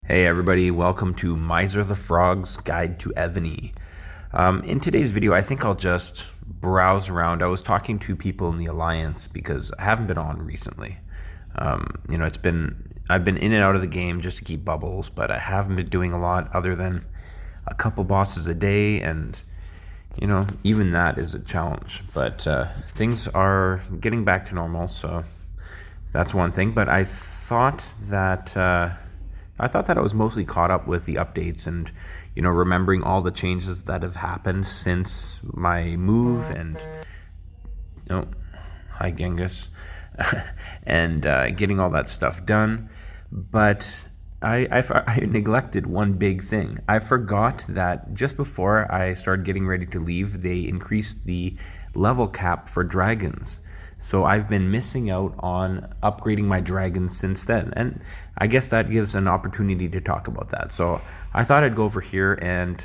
Hey everybody, welcome to Miser the Frog's Guide to Evony. In today's video, I think I'll just browse around. I was talking to people in the Alliance because I haven't been on recently. I've been in and out of the game just to keep bubbles, but I haven't been doing a lot other than a couple bosses a day, and even that is a challenge. But things are getting back to normal, so that's one thing. But I thought that I was mostly caught up with the updates and remembering all the changes that have happened since my move and hi Genghis and getting all that stuff done. But I neglected one big thing. I forgot that just before I started getting ready to leave, they increased the level cap for dragons. So I've been missing out on upgrading my dragons since then. And I guess that gives an opportunity to talk about that. So I thought I'd go over here and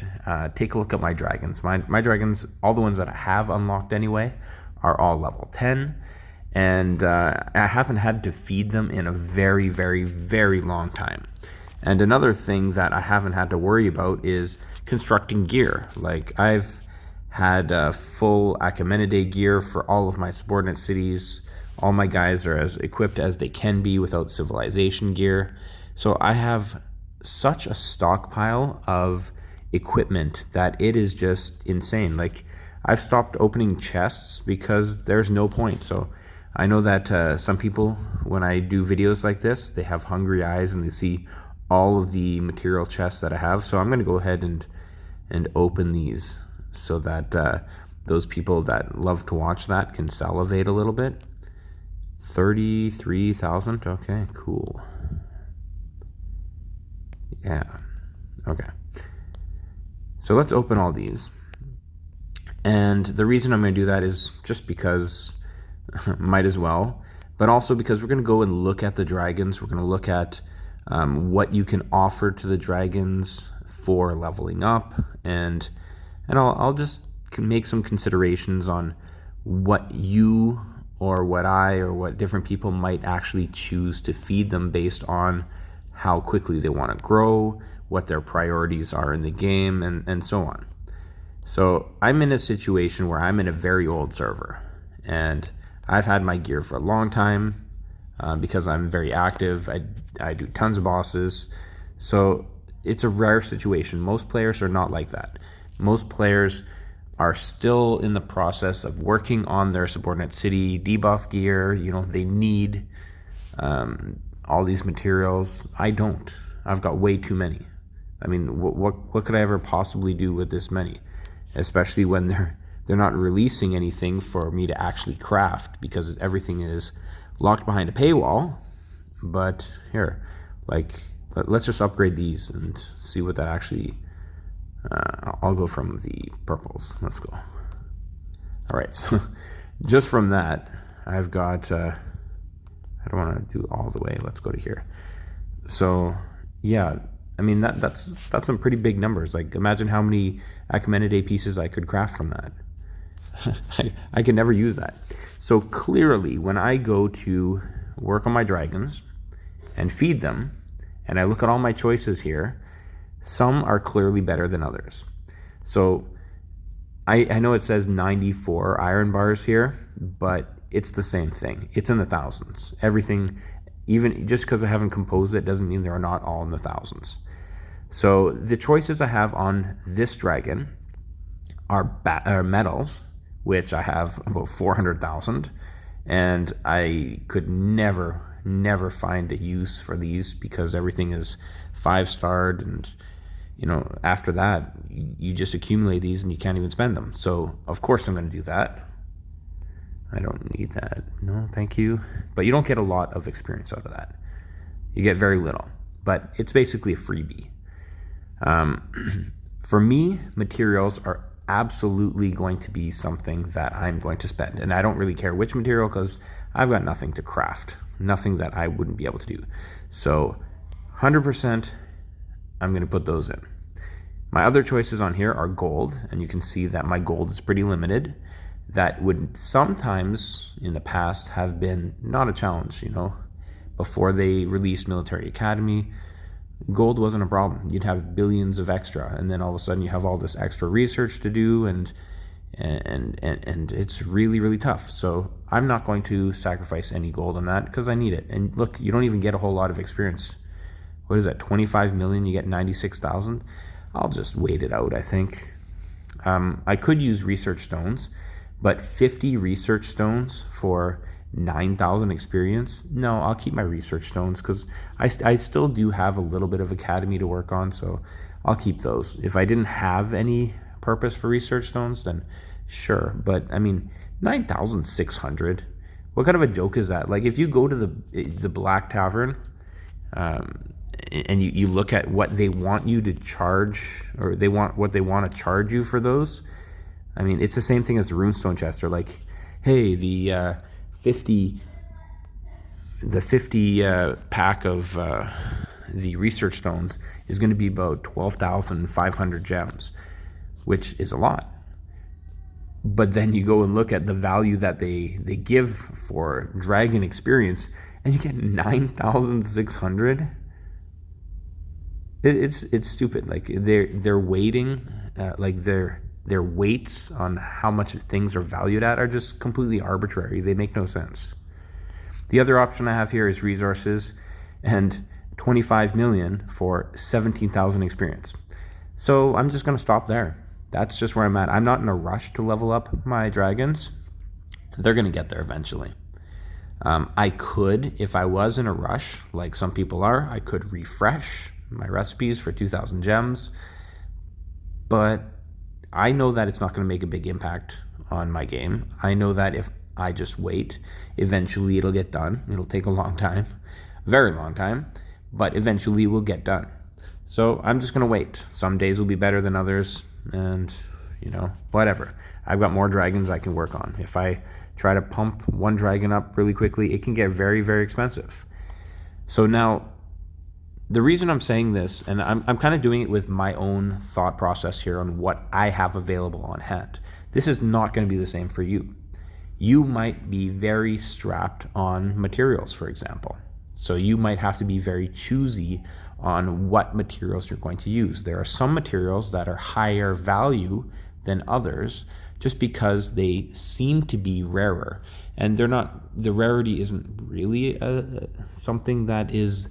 take a look at my dragons. My dragons, all the ones that I have unlocked anyway, are all level 10. And I haven't had to feed them in a very, very, very long time. And another thing that I haven't had to worry about is constructing gear. Like I've had full Achaemenid gear for all of my subordinate cities. All my guys are as equipped as they can be without civilization gear. So I have such a stockpile of equipment that it is just insane. Like I've stopped opening chests because there's no point. So I know that some people, when I do videos like this, they have hungry eyes and they see all of the material chests that I have. So I'm going to go ahead and open these so that those people that love to watch that can salivate a little bit. 33,000. Okay, cool. Yeah. Okay. So let's open all these. And the reason I'm going to do that is just because might as well, but also because we're going to go and look at the dragons. We're going to look at what you can offer to the dragons for leveling up, and I'll just make some considerations on what you or what different people might actually choose to feed them based on how quickly they want to grow, what their priorities are in the game, and so on. So I'm in a situation where I'm in a very old server, and I've had my gear for a long time because I'm very active. I do tons of bosses. So it's a rare situation. Most players are not like that. Most players are still in the process of working on their subordinate city debuff gear. They need all these materials. I don't. I've got way too many. I mean, what could I ever possibly do with this many? Especially when they're not releasing anything for me to actually craft because everything is locked behind a paywall. But here, let's just upgrade these and see what that actually. I'll go from the purples. Let's go. All right, so just from that, I've got. I don't want to do all the way. Let's go to here. So yeah, I mean that's some pretty big numbers. Like imagine how many Achaemenid pieces I could craft from that. I can never use that. So clearly, when I go to work on my dragons and feed them, and I look at all my choices here, some are clearly better than others. So I know it says 94 iron bars here, but it's the same thing. It's in the thousands. Everything, even just because I haven't composed it, doesn't mean they're not all in the thousands. So the choices I have on this dragon are metals, which I have about 400,000, and I could never find a use for these because everything is 5-starred, and after that you just accumulate these and you can't even spend them. So of course I'm going to do that. I don't need that. No, thank you. But you don't get a lot of experience out of that. You get very little, but it's basically a freebie. For me, materials are absolutely going to be something that I'm going to spend, and I don't really care which material because I've got nothing to craft, nothing that I wouldn't be able to do. So 100% I'm going to put those in. My other choices on here are gold, and you can see that my gold is pretty limited. That would sometimes in the past have been not a challenge, before they released Military Academy. gold wasn't a problem. You'd have billions of extra, and then all of a sudden you have all this extra research to do, and it's really, really tough. So I'm not going to sacrifice any gold on that because I need it. And look, you don't even get a whole lot of experience. What is that, 25 million? You get 96,000. I'll just wait it out, I think. I could use research stones, but 50 research stones for 9,000 experience? No, I'll keep my research stones because I still do have a little bit of academy to work on, so I'll keep those. If I didn't have any purpose for research stones, then sure. But I mean, 9,600. What kind of a joke is that? Like, if you go to the Black Tavern, and you look at what they want you to charge, or what they want to charge you for those, I mean, it's the same thing as the runestone chest. They're like, hey, the 50 pack of the research stones is going to be about 12,500 gems, which is a lot. But then you go and look at the value that they give for dragon experience, and you get 9,600. It's stupid. Like, they're weighting, like their weights on how much things are valued at are just completely arbitrary. They make no sense. The other option I have here is resources, and 25 million for 17,000 experience. So I'm just going to stop there. That's just where I'm at. I'm not in a rush to level up my dragons. They're going to get there eventually. I could, if I was in a rush, like some people are, I could refresh my recipes for 2,000 gems, but I know that it's not going to make a big impact on my game. I know that if I just wait, eventually it'll get done. It'll take a long time, very long time, but eventually it will get done. So I'm just going to wait. Some days will be better than others, and whatever. I've got more dragons I can work on. If I try to pump one dragon up really quickly, it can get very, very expensive. So now, the reason I'm saying this, and I'm kind of doing it with my own thought process here on what I have available on hand. This is not going to be the same for you. You might be very strapped on materials, for example. So you might have to be very choosy on what materials you're going to use. There are some materials that are higher value than others just because they seem to be rarer. And they're not, the rarity isn't really something that is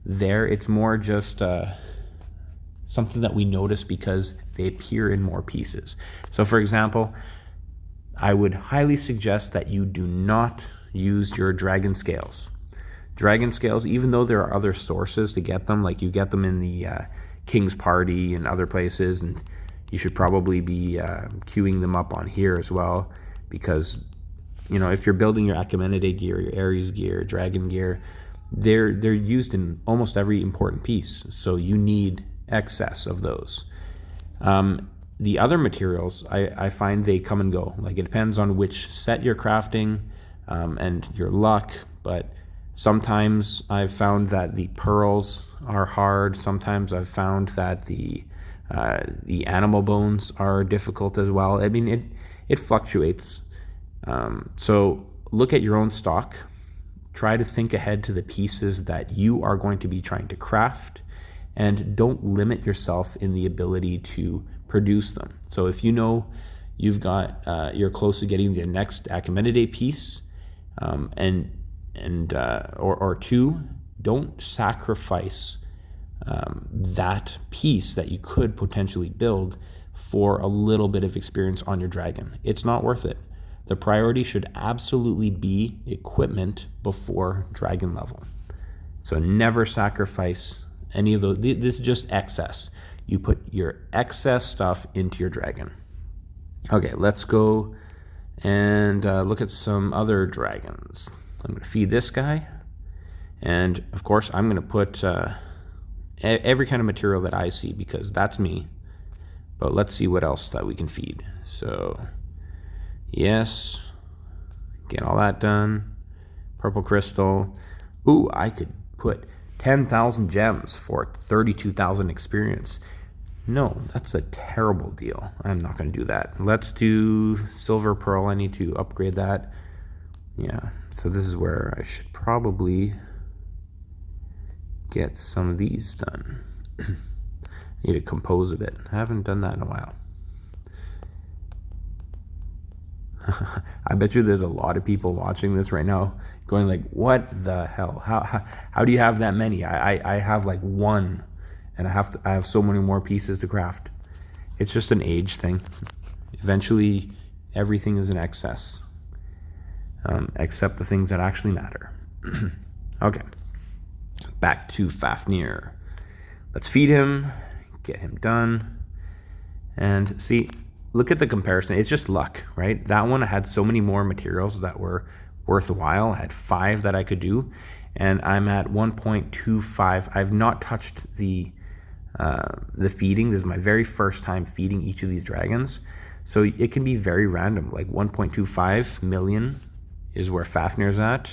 there. It's more just something that we notice because they appear in more pieces. So for example, I would highly suggest that you do not use your dragon scales. Dragon scales, even though there are other sources to get them, like you get them in the King's Party and other places, and you should probably be queuing them up on here as well, because if you're building your Achaemenid gear, your Ares gear, Dragon gear, they're used in almost every important piece, so you need excess of those. The other materials, I find they come and go. Like, it depends on which set you're crafting and your luck, but sometimes I've found that the pearls are hard. Sometimes I've found that the animal bones are difficult as well. I mean, it fluctuates. So look at your own stock. Try to think ahead to the pieces that you are going to be trying to craft, and don't limit yourself in the ability to produce them. So if you've got you're close to getting the next Achaemenid piece, or two, don't sacrifice that piece that you could potentially build for a little bit of experience on your dragon. It's not worth it. The priority should absolutely be equipment before dragon level. So never sacrifice any of those. This is just excess. You put your excess stuff into your dragon. Okay, let's go and look at some other dragons. I'm going to feed this guy. And of course, I'm going to put every kind of material that I see, because that's me. But let's see what else that we can feed. So, yes, get all that done. Purple crystal. Ooh, I could put 10,000 gems for 32,000 experience. No, that's a terrible deal. I'm not going to do that. Let's do silver pearl. I need to upgrade that. Yeah, so this is where I should probably get some of these done. Need to compose a bit. I haven't done that in a while. I bet you there's a lot of people watching this right now going like, what the hell? How do you have that many? I have like one, and I have so many more pieces to craft. It's just an age thing. Eventually, everything is in excess, except the things that actually matter. Okay, back to Fafnir. Let's feed him, get him done, and see, look at the comparison. It's just luck, right? That one I had so many more materials that were worthwhile. I had 5 that I could do, and I'm at 1.25. I've not touched the feeding. This is my very first time feeding each of these dragons, so it can be very random. Like 1.25 million is where Fafnir's at.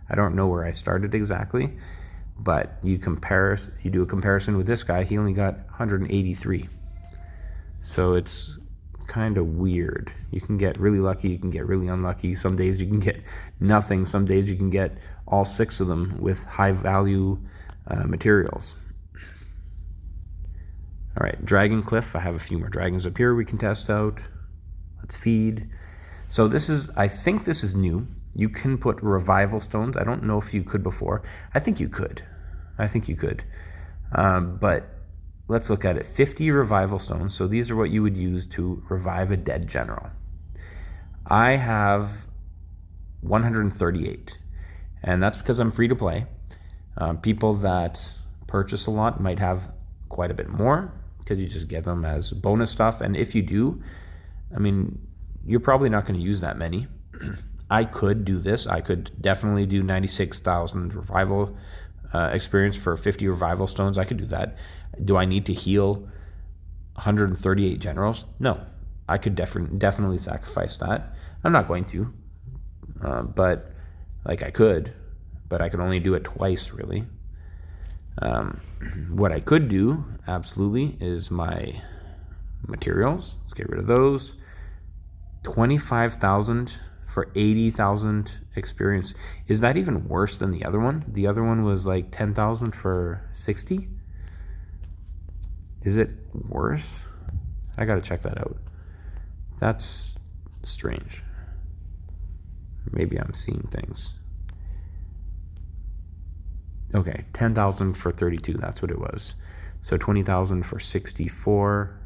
I don't know where I started exactly, but you do a comparison with this guy. He only got 183. So it's kind of weird. You can get really lucky, you can get really unlucky. Some days you can get nothing. Some days you can get all 6 of them with high value materials. All right, Dragon Cliff. I have a few more dragons up here we can test out. Let's feed. So I think this is new. You can put revival stones. I don't know if you could before. I think you could. But let's look at it. 50 revival stones. So these are what you would use to revive a dead general. I have 138. And that's because I'm free to play. People that purchase a lot might have quite a bit more, because you just get them as bonus stuff. And if you do, I mean, you're probably not going to use that many. I could do this. I could definitely do 96,000 revival experience for 50 revival stones. I could do that. Do I need to heal 138 generals? No. I could definitely sacrifice that. I'm not going to. But like I could, but I could only do it twice, really. What I could do, absolutely, is my materials. Let's get rid of those. 25,000 for 80,000 experience. Is that even worse than the other one? The other one was like 10,000 for 60. Is it worse? I gotta check that out. That's strange. Maybe I'm seeing things. Okay, 10,000 for 32, that's what it was. So 20,000 for 64.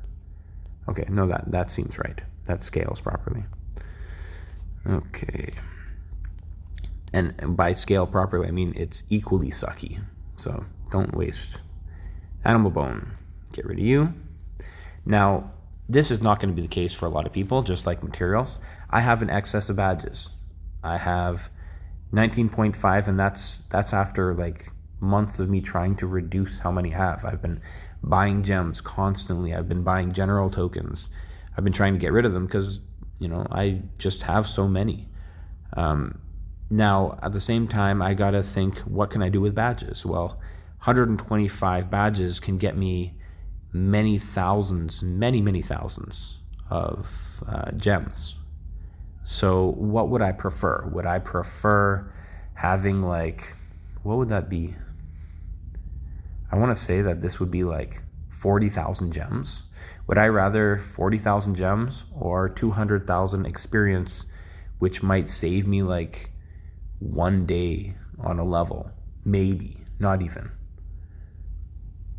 Okay, no, that seems right. That scales properly. Okay. And by scale properly, I mean it's equally sucky. So don't waste. Animal bone. Get rid of you. Now, this is not going to be the case for a lot of people, just like materials. I have an excess of badges. I have 19.5, and that's after like months of me trying to reduce how many I have. I've been buying gems constantly. I've been buying general tokens. I've been trying to get rid of them because, I just have so many. Now, at the same time, I got to think, what can I do with badges? Well, 125 badges can get me many thousands of gems. So what would I prefer? Would I prefer having what would that be? I want to say that this would be like 40,000 gems. Would I rather 40,000 gems or 200,000 experience, which might save me like 1 day on a level? Maybe. Not even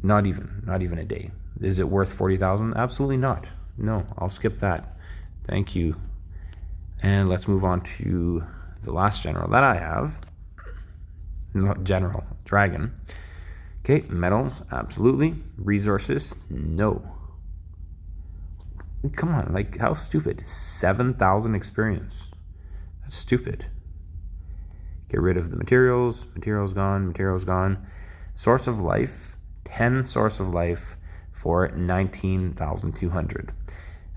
a day. Is it worth 40,000? Absolutely not. No, I'll skip that. Thank you. And let's move on to the last general that I have. Not general, dragon. Okay, metals, absolutely. Resources, no. Come on, how stupid. 7,000 experience. That's stupid. Get rid of the materials. Materials gone. Source of life, 10 source of life for 19,200.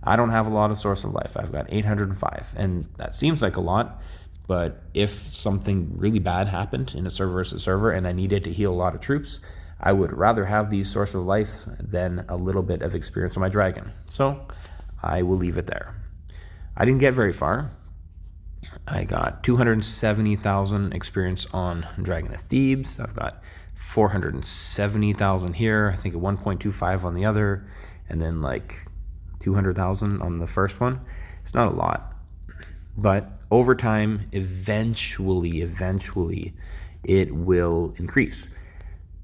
I don't have a lot of source of life. I've got 805, and that seems like a lot, but if something really bad happened in a server versus server and I needed to heal a lot of troops, I would rather have these source of life than a little bit of experience on my dragon. So I will leave it there. I didn't get very far. I got 270,000 experience on Dragon of Thebes. I've got 470,000 here, I think 1.25 on the other, and then like 200,000 on the first one. It's not a lot, but over time, eventually, it will increase.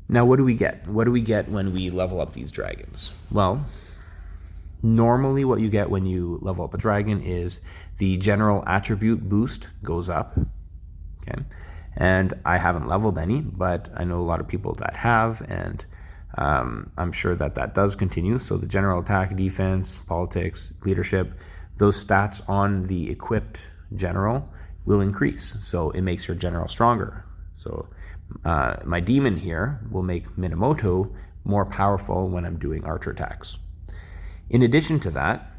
Now, what do we get? What do we get when we level up these dragons? Well, normally what you get when you level up a dragon is the general attribute boost goes up, okay? And I haven't leveled any, but I know a lot of people that have, and I'm sure that that does continue. So the general attack, defense, politics, leadership, those stats on the equipped general will increase. So it makes your general stronger. So my demon here will make Minamoto more powerful when I'm doing archer attacks. In addition to that,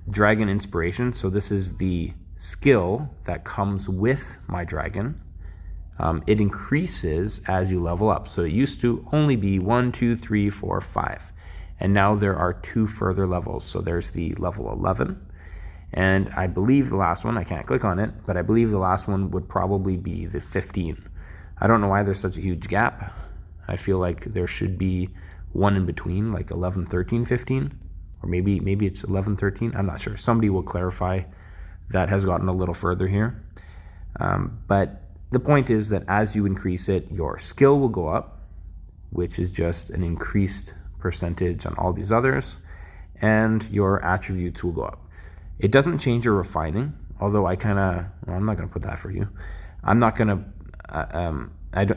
dragon inspiration. So this is the skill that comes with my dragon. It increases as you level up. So it used to only be 1, 2, 3, 4, 5. And now there are 2 further levels. So there's the level 11. And I believe the last one, I can't click on it, but I believe the last one would probably be the 15. I don't know why there's such a huge gap. I feel like there should be one in between, like 11, 13, 15. Or maybe it's 11, 13. I'm not sure. Somebody will clarify. That has gotten a little further here. But the point is that as you increase it, your skill will go up, which is just an increased percentage on all these others, and your attributes will go up. It doesn't change your refining, although I'm not going to put that for you. I'm not going to,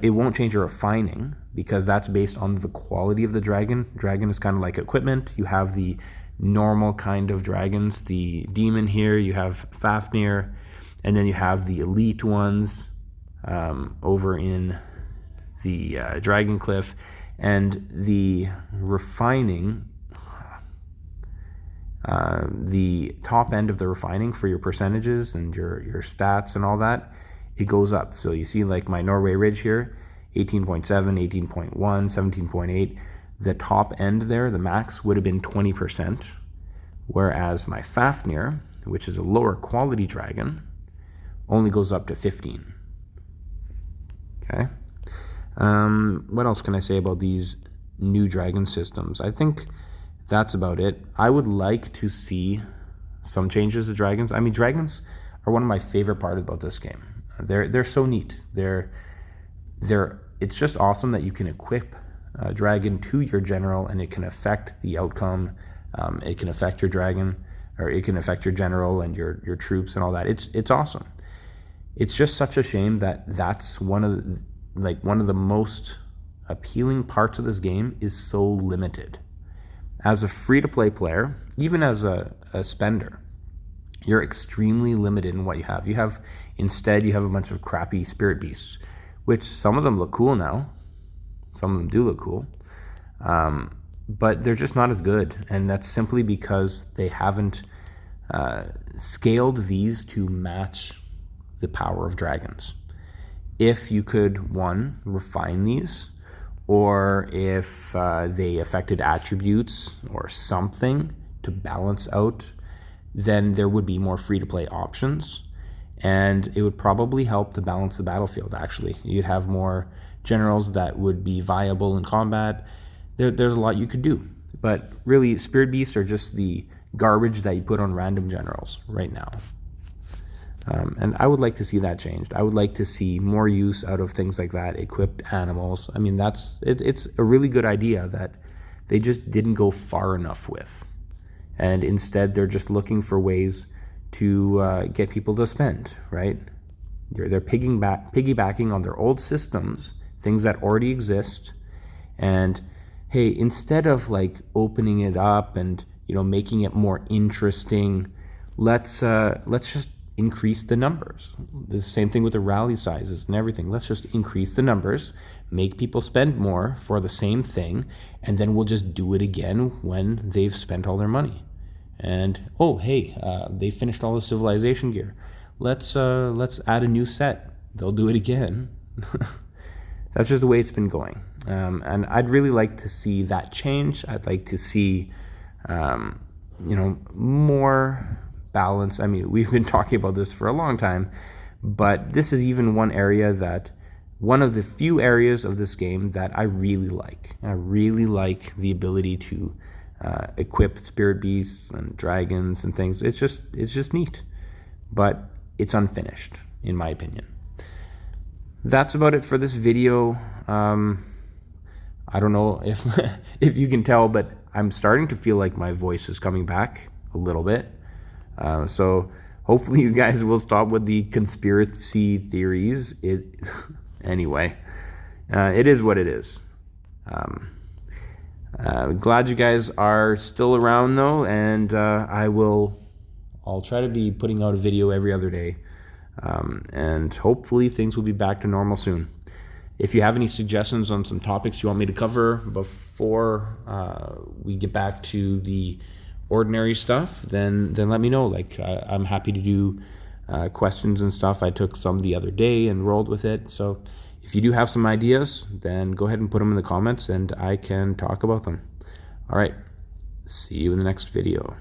it won't change your refining because that's based on the quality of the dragon. Dragon is kind of like equipment. You have the normal kind of dragons, the demon here, you have Fafnir, and then you have the elite ones over in the Dragon Cliff, and the refining, the top end of the refining for your percentages and your stats and all that, it goes up. So you see like my Norway Ridge here, 18.7, 18.1, 17.8. The top end there, the max, would have been 20%, whereas my Fafnir, which is a lower quality dragon, only goes up to 15. Okay. What else can I say about these new dragon systems? I think that's about it. I would like to see some changes to dragons. I mean, dragons are one of my favorite parts about this game. They're so neat. It's just awesome that you can equip dragon to your general and it can affect the outcome. It can affect your dragon, or it can affect your general and your troops and all that. It's awesome. It's just such a shame that that's one of the most appealing parts of this game is so limited. As a free-to-play player, even as a spender, you're extremely limited in what you have. You have a bunch of crappy spirit beasts, which some of them look cool now. Some of them do look cool, but they're just not as good, and that's simply because they haven't scaled these to match the power of dragons. If you could, one, refine these, or if they affected attributes or something to balance out, then there would be more free-to-play options, and it would probably help to balance the battlefield, actually. You'd have more generals that would be viable in combat. There's a lot you could do, but really, spirit beasts are just the garbage that you put on random generals right now. And I would like to see that changed. I would like to see more use out of things like that, equipped animals. I mean, it's a really good idea that they just didn't go far enough with. And instead, they're just looking for ways to get people to spend, right? They're piggybacking on their old systems, things that already exist. And hey, instead of like opening it up and making it more interesting, let's just increase the numbers. The same thing with the rally sizes and everything. Let's just increase the numbers, make people spend more for the same thing, and then we'll just do it again when they've spent all their money. And they finished all the civilization gear. Let's add a new set. They'll do it again. That's just the way it's been going. And I'd really like to see that change. I'd like to see more balance. I mean, we've been talking about this for a long time, but this is even one area that one of the few areas of this game that I really like. I really like the ability to equip spirit beasts and dragons and things. It's just neat, but it's unfinished in my opinion. That's about it for this video. I don't know if if you can tell, but I'm starting to feel like my voice is coming back a little bit. So hopefully you guys will stop with the conspiracy theories. Anyway, it is what it is. Glad you guys are still around though, and I'll try to be putting out a video every other day, and hopefully things will be back to normal soon. If you have any suggestions on some topics you want me to cover before we get back to the ordinary stuff, then let me know. Like I'm happy to do questions and stuff. I took some the other day and rolled with it. So if you do have some ideas, then go ahead and put them in the comments and I can talk about them. All right. See you in the next video.